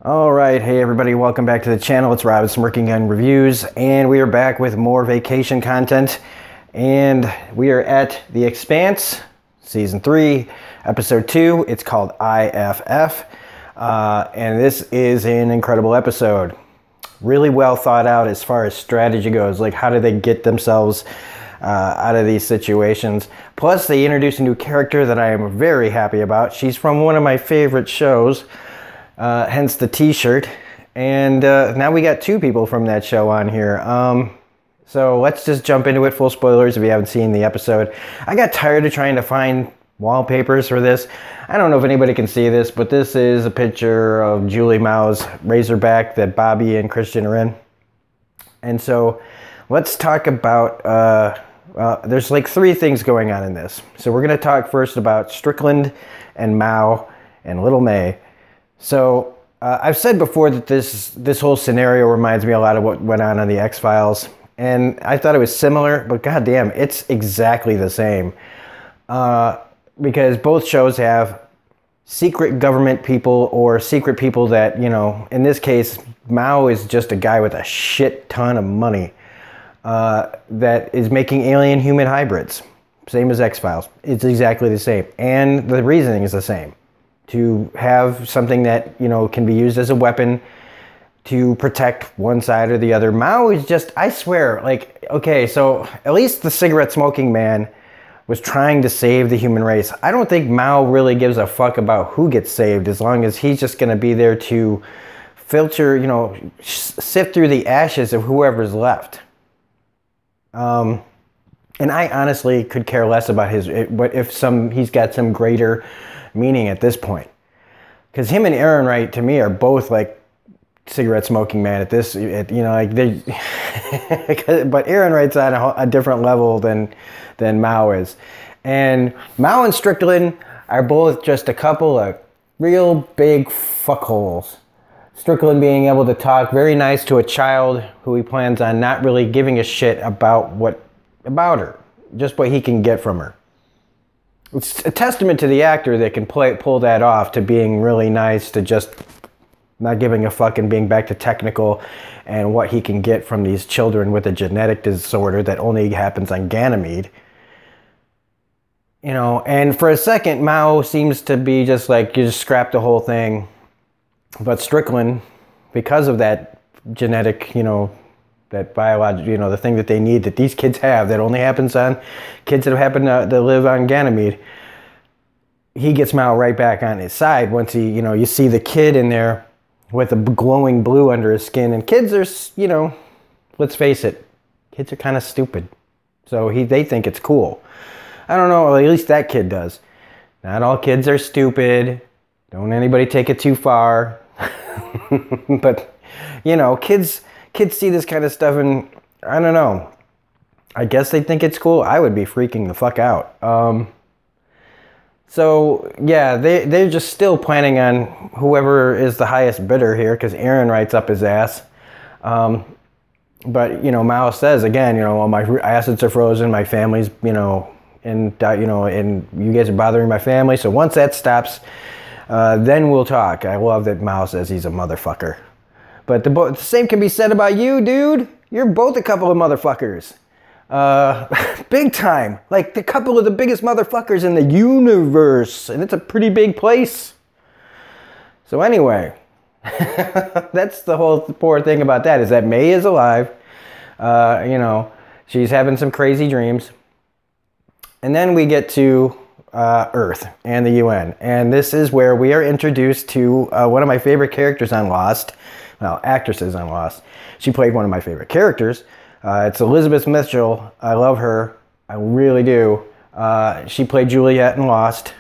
All right, hey everybody, welcome back to the channel. It's Rob, Smirking Gun Reviews, and we are back with more vacation content. And we are at The Expanse, Season 3, Episode 2. It's called IFF, and this is an incredible episode. Really well thought out as far as strategy goes, like how do they get themselves out of these situations. Plus, they introduce a new character that I am very happy about. She's from one of my favorite shows. Hence the t-shirt, and now we got two people from that show on here. So let's just jump into it. Full spoilers if you haven't seen the episode. I got tired of trying to find wallpapers for this. I don't know if anybody can see this, but this is a picture of Julie Mao's Razorback that Bobby and Christian are in. And so let's talk about, there's like three things going on in this. So we're going to talk first about Strickland and Mao and Little May. So I've said before that this whole scenario reminds me a lot of what went on the X-Files, and I thought it was similar, but goddamn, it's exactly the same. Because both shows have secret government people or secret people that, you know, in this case, Mao is just a guy with a shit ton of money that is making alien human hybrids. Same as X-Files. It's exactly the same, and the reasoning is the same. To have something that, you know, can be used as a weapon to protect one side or the other. Mao is just, I swear, like, okay, so at least the cigarette smoking man was trying to save the human race. I don't think Mao really gives a fuck about who gets saved, as long as he's just going to be there to filter, you know, sift through the ashes of whoever's left. And I honestly could care less about what if he's got some greater meaning at this point, because him and Aaron Wright to me are both like cigarette smoking man at this, you know, like they but Aaron Wright's on a different level than Mao is, and Mao and Strickland are both just a couple of real big fuckholes. Strickland being able to talk very nice to a child who he plans on not really giving a shit about her, just what he can get from her. It's a testament to the actor that can pull that off, to being really nice, to just not giving a fuck and being back to technical and what he can get from these children with a genetic disorder that only happens on Ganymede. You know, and for a second, Mao seems to be just like, you just scrap the whole thing. But Strickland, because of that genetic, you know, that biological, you know, the thing that they need that these kids have that only happens on kids that happen to live on Ganymede, he gets Mao right back on his side once he, you know, you see the kid in there with a glowing blue under his skin, and kids are, you know, let's face it, kids are kind of stupid. So they think it's cool. I don't know, at least that kid does. Not all kids are stupid. Don't anybody take it too far. But, you know, kids see this kind of stuff and, I don't know, I guess they think it's cool. I would be freaking the fuck out. So, yeah, they're just still planning on whoever is the highest bidder here, because Aaron Wright's up his ass. But, you know, Mao says, again, you know, all my assets are frozen, my family's, you know, and you guys are bothering my family. So once that stops, then we'll talk. I love that Mao says he's a motherfucker. But the same can be said about you, dude. You're both a couple of motherfuckers. Big time. Like a couple of the biggest motherfuckers in the universe. And it's a pretty big place. So anyway, that's the whole poor thing about that, is that May is alive. You know, she's having some crazy dreams. And then we get to Earth and the UN. And this is where we are introduced to one of my favorite characters on Lost. Well, actresses on Lost. She played one of my favorite characters. It's Elizabeth Mitchell. I love her. I really do. She played Juliet in Lost.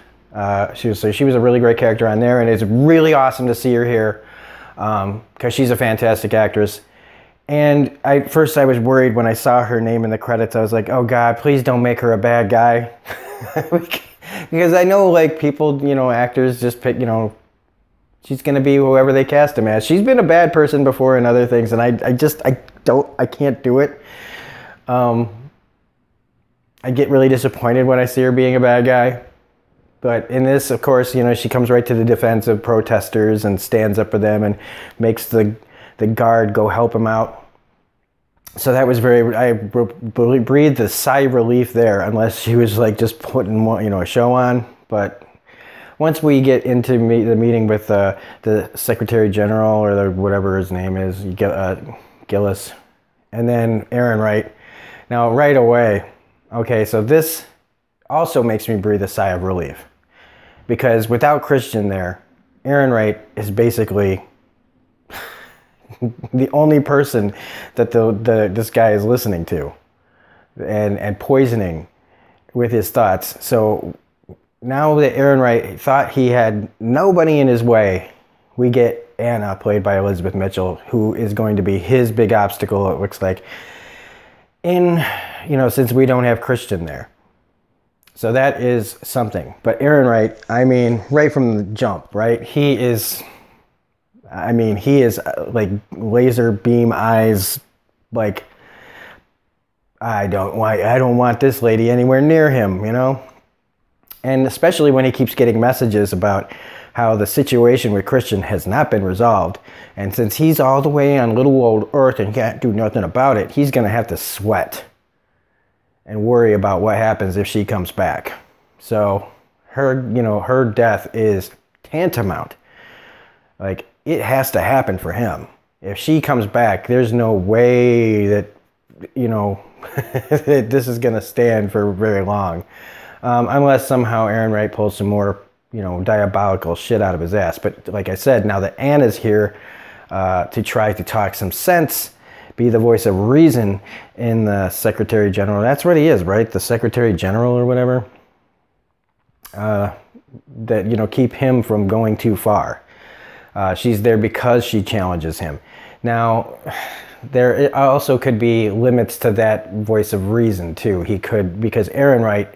She was a really great character on there, and it's really awesome to see her here because she's a fantastic actress. And first I was worried when I saw her name in the credits. I was like, oh God, please don't make her a bad guy. Because I know, like, people, you know, actors just pick, you know, she's going to be whoever they cast him as. She's been a bad person before in other things, and I can't do it. I get really disappointed when I see her being a bad guy. But in this, of course, you know, she comes right to the defense of protesters and stands up for them and makes the guard go help him out. So that was I breathed a sigh of relief there, unless she was like just putting, you know, a show on. But once we get into the meeting with the Secretary General, or whatever his name is, Gillis, and then Aaron Wright. Now, right away, okay, so this also makes me breathe a sigh of relief. Because without Christian there, Aaron Wright is basically the only person that this guy is listening to and poisoning with his thoughts. So now that Aaron Wright thought he had nobody in his way, we get Anna, played by Elizabeth Mitchell, who is going to be his big obstacle, it looks like, since we don't have Christian there. So that is something. But Aaron Wright, I mean, right from the jump, right? He is like laser beam eyes, like, I don't want this lady anywhere near him, you know? And especially when he keeps getting messages about how the situation with Christian has not been resolved. And since he's all the way on little old Earth and can't do nothing about it, he's going to have to sweat and worry about what happens if she comes back. So her death is tantamount. Like, it has to happen for him. If she comes back, there's no way that, that this is going to stand for very long. Unless somehow Aaron Wright pulls some more, diabolical shit out of his ass. But like I said, now that Anna's here to try to talk some sense, be the voice of reason in the Secretary General. That's what he is, right? The Secretary General or whatever. That, keep him from going too far. She's there because she challenges him. Now, there also could be limits to that voice of reason too. He could, because Aaron Wright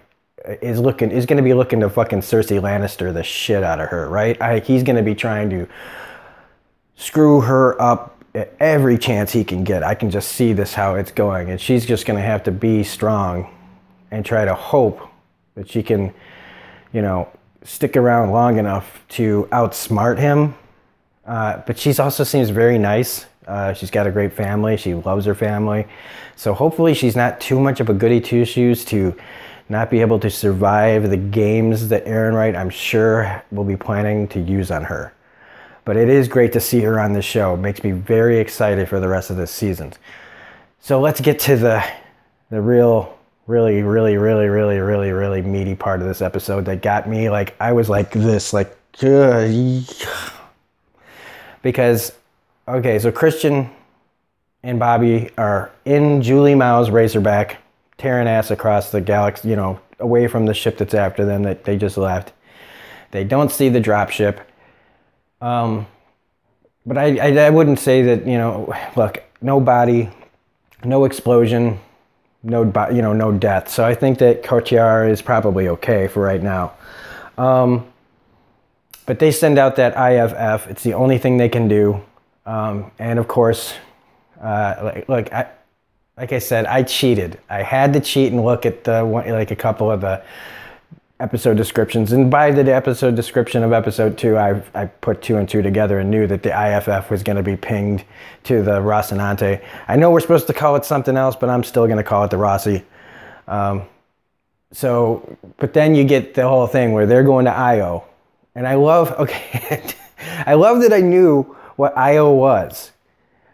is going to be looking to fucking Cersei Lannister the shit out of her, right? He's going to be trying to screw her up at every chance he can get. I can just see this, how it's going. And she's just going to have to be strong and try to hope that she can, stick around long enough to outsmart him. But she also seems very nice. She's got a great family. She loves her family. So hopefully she's not too much of a goody two-shoes to not be able to survive the games that Aaron Wright, I'm sure, will be planning to use on her. But it is great to see her on this show. It makes me very excited for the rest of this season. So let's get to the real, really, really, really, really, really, really meaty part of this episode that got me, like, I was like this, like, because, okay, so Christian and Bobby are in Julie Mao's Razorback, tearing ass across the galaxy, away from the ship that's after them that they just left. They don't see the dropship. But I wouldn't say that, look, no body, no explosion, no death. So I think that Kotiar is probably okay for right now. But they send out that IFF. It's the only thing they can do. And of course, like I said, I cheated. I had to cheat and look at a couple of the episode descriptions. And by the episode description of episode 2, I put 2 and 2 together and knew that the IFF was going to be pinged to the Rocinante. I know we're supposed to call it something else, but I'm still going to call it the Rossi. But then you get the whole thing where they're going to Io. And I love that I knew what Io was.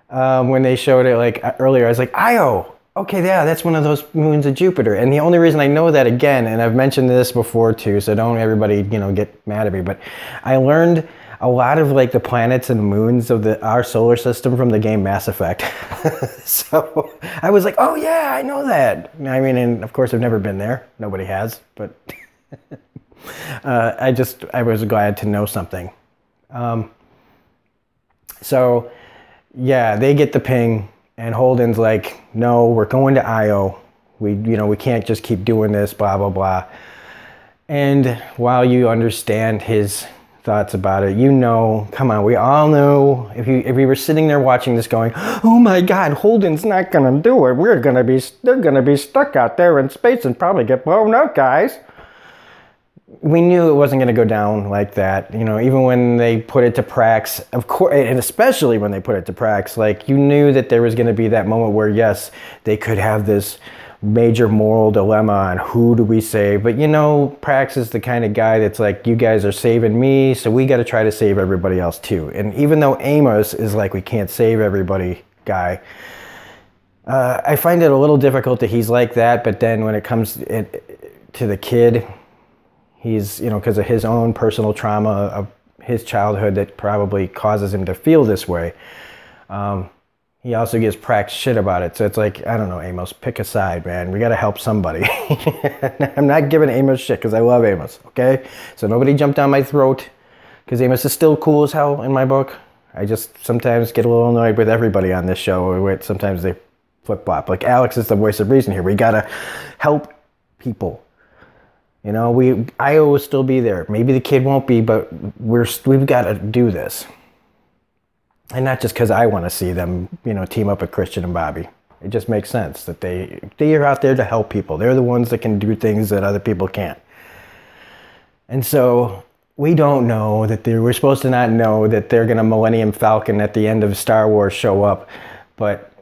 When they showed it like earlier, I was like, Io! Okay, yeah, that's one of those moons of Jupiter. And the only reason I know that, again, and I've mentioned this before too, so don't everybody, get mad at me, but I learned a lot of like the planets and moons of our solar system from the game Mass Effect. So I was like, oh yeah, I know that. I mean, and of course I've never been there. Nobody has, but I was glad to know something. So yeah, they get the ping. And Holden's like, no, we're going to Io. We can't just keep doing this, blah, blah, blah. And while you understand his thoughts about it, come on, we all know, if we were sitting there watching this going, oh my God, Holden's not going to do it. They're going to be stuck out there in space and probably get blown up, guys. we knew it wasn't going to go down like that. You know, even when they put it to Prax, of course, and especially when they put it to Prax, like, you knew that there was going to be that moment where, yes, they could have this major moral dilemma on who do we save. But, you know, Prax is the kind of guy that's like, you guys are saving me, so we got to try to save everybody else too. And even though Amos is like, we can't save everybody guy, I find it a little difficult that he's like that. But then when it comes to the kid, he's, you know, because of his own personal trauma of his childhood that probably causes him to feel this way. He also gives Prax shit about it. So it's like, I don't know, Amos, pick a side, man. We got to help somebody. I'm not giving Amos shit because I love Amos, okay? So nobody jump down my throat because Amos is still cool as hell in my book. I just sometimes get a little annoyed with everybody on this show. Sometimes they flip-flop. Like, Alex is the voice of reason here. We got to help people. You know, I will still be there. Maybe the kid won't be, but we've got to do this. And not just because I want to see them, you know, team up with Christian and Bobby. It just makes sense that they are out there to help people. They're the ones that can do things that other people can't. And so we don't know that we're supposed to not know that they're going to Millennium Falcon at the end of Star Wars show up, but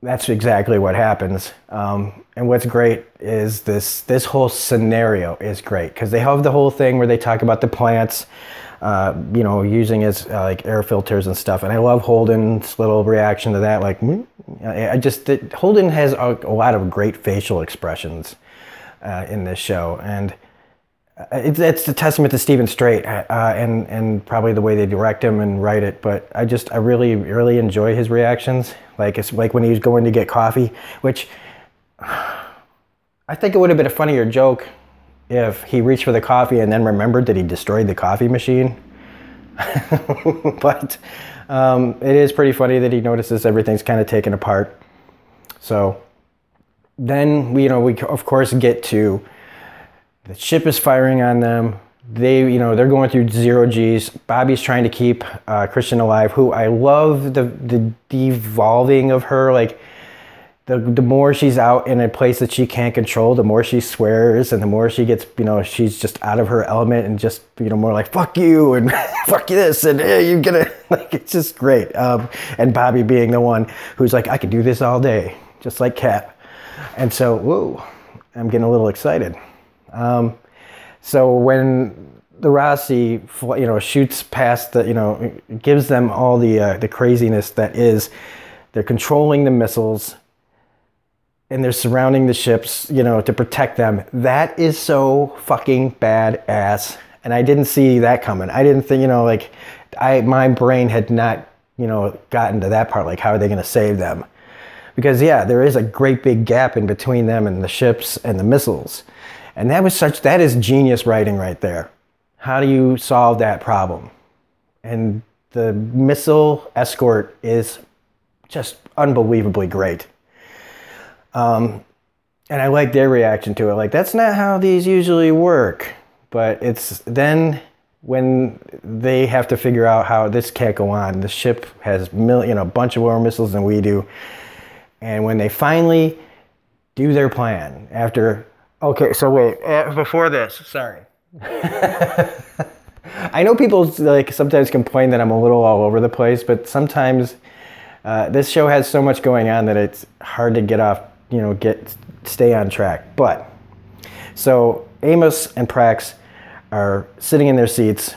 that's exactly what happens. And what's great is this whole scenario is great because they have the whole thing where they talk about the plants, you know, using as like air filters and stuff. And I love Holden's little reaction to that. Like, Holden has a lot of great facial expressions in this show, and it's a testament to Stephen Strait and probably the way they direct him and write it. But I really, really enjoy his reactions. Like, it's like when he was going to get coffee, which I think it would have been a funnier joke if he reached for the coffee and then remembered that he destroyed the coffee machine. But it is pretty funny that he notices everything's kind of taken apart. So then we of course get to the ship is firing on them. They're going through 0 Gs. Bobby's trying to keep Christian alive, who I love the devolving of her. Like, the more she's out in a place that she can't control, the more she swears, and the more she gets, she's just out of her element and just, more like, fuck you, and fuck you this, and hey, you're gonna, like, it's just great. And Bobby being the one who's like, I could do this all day, just like Kat. And so, whoa, I'm getting a little excited. So when the Rossi, shoots past gives them all the craziness that is, they're controlling the missiles, and they're surrounding the ships, to protect them. That is so fucking badass. And I didn't see that coming. I didn't think, my brain had not, gotten to that part. Like, how are they going to save them? Because, yeah, there is a great big gap in between them and the ships and the missiles. And that is genius writing right there. How do you solve that problem? And the missile escort is just unbelievably great. And I like their reaction to it. Like, that's not how these usually work. But it's then when they have to figure out how this can't go on. The ship has a bunch of more missiles than we do. And when they finally do their plan after... Okay, so wait, before this, sorry. I know people sometimes complain that I'm a little all over the place, but sometimes this show has so much going on that it's hard to get off, stay on track. But, so Amos and Prax are sitting in their seats,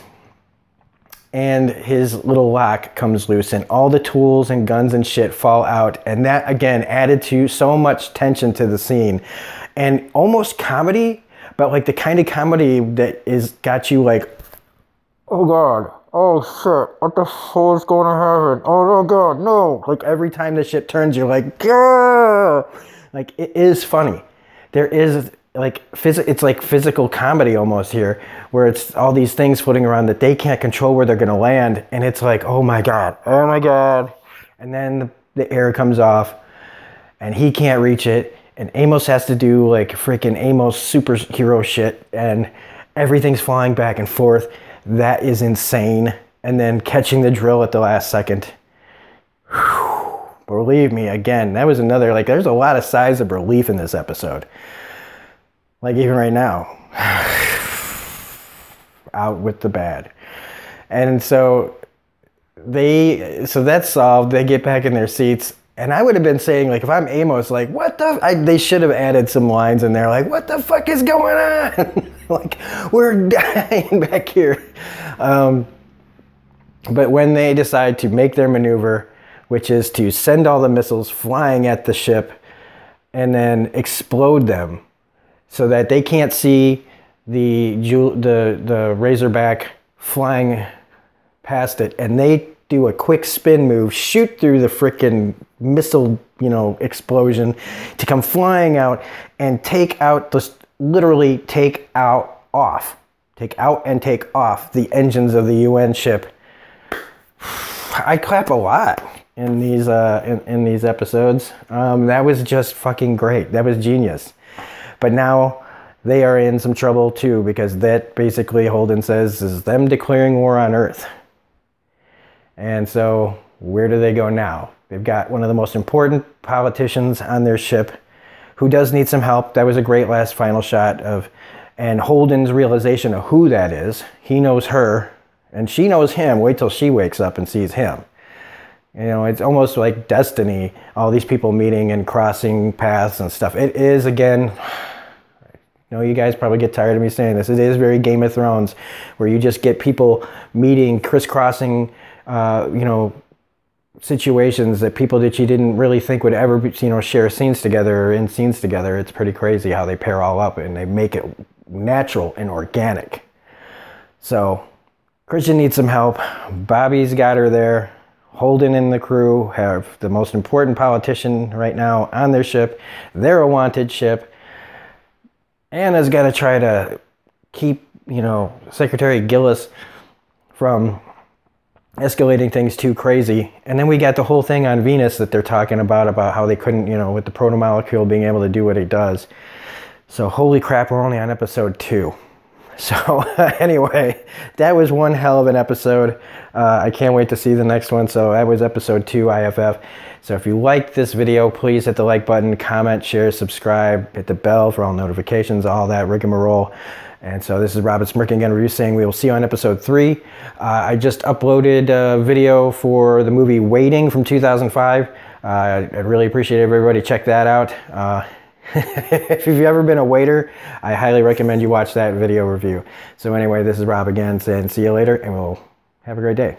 and his little lock comes loose, and all the tools and guns and shit fall out, and that, again, added to so much tension to the scene. And almost comedy, but like the kind of comedy that got you like, oh God, oh shit, what the hell is going to happen? Oh God, no. Like, every time the shit turns, you're like, Gah! Like, it is funny. There is it's like physical comedy almost here, where it's all these things floating around that they can't control where they're going to land. And it's like, oh my God. And then the air comes off and he can't reach it. And Amos has to do like freaking Amos superhero shit, and everything's flying back and forth. That is insane. And then catching the drill at the last second. Whew. Believe me, again, that was another, there's a lot of sighs of relief in this episode. Like, even right now. out with the bad. And so that's solved. They get back in their seats. And I would have been saying, like, if I'm Amos, like, what the... they should have added some lines in there, like, what the fuck is going on? Like, we're dying back here. But when they decide to make their maneuver, which is to send all the missiles flying at the ship and then explode them so that they can't see the Razorback flying past it, and they do a quick spin move, shoot through the frickin' missile, explosion to come flying out and take out literally take out and take off the engines of the UN ship. I clap a lot in these episodes. That was just fucking great. That was genius. But now they are in some trouble too, because that basically, Holden says, is them declaring war on Earth. And so where do they go now? They've got one of the most important politicians on their ship who does need some help. That was a great last final shot of, and Holden's realization of who that is. He knows her and she knows him. Wait till she wakes up and sees him. It's almost like destiny, all these people meeting and crossing paths and stuff. It is, again, I know you guys probably get tired of me saying this. It is very Game of Thrones, where you just get people meeting, crisscrossing, situations that people that you didn't really think would ever, share scenes together or in scenes together. It's pretty crazy how they pair all up and they make it natural and organic. So Christian needs some help. Bobby's got her there. Holden and the crew have the most important politician right now on their ship. They're a wanted ship. Anna's got to try to keep, Secretary Gillis from escalating things too crazy. And then we got the whole thing on Venus that they're talking about how they couldn't, with the protomolecule being able to do what it does. So holy crap, we're only on episode 2. So anyway, that was one hell of an episode. I can't wait to see the next one. So that was episode 2, IFF. So if you liked this video, please hit the like button, comment, share, subscribe, hit the bell for all notifications, all that rigmarole. And so this is Robert Smirking Gun Review saying we will see you on episode 3. I just uploaded a video for the movie Waiting from 2005. I'd really appreciate it if everybody check that out. If you've ever been a waiter, I highly recommend you watch that video review. So anyway, this is Rob again saying see you later, and we'll have a great day.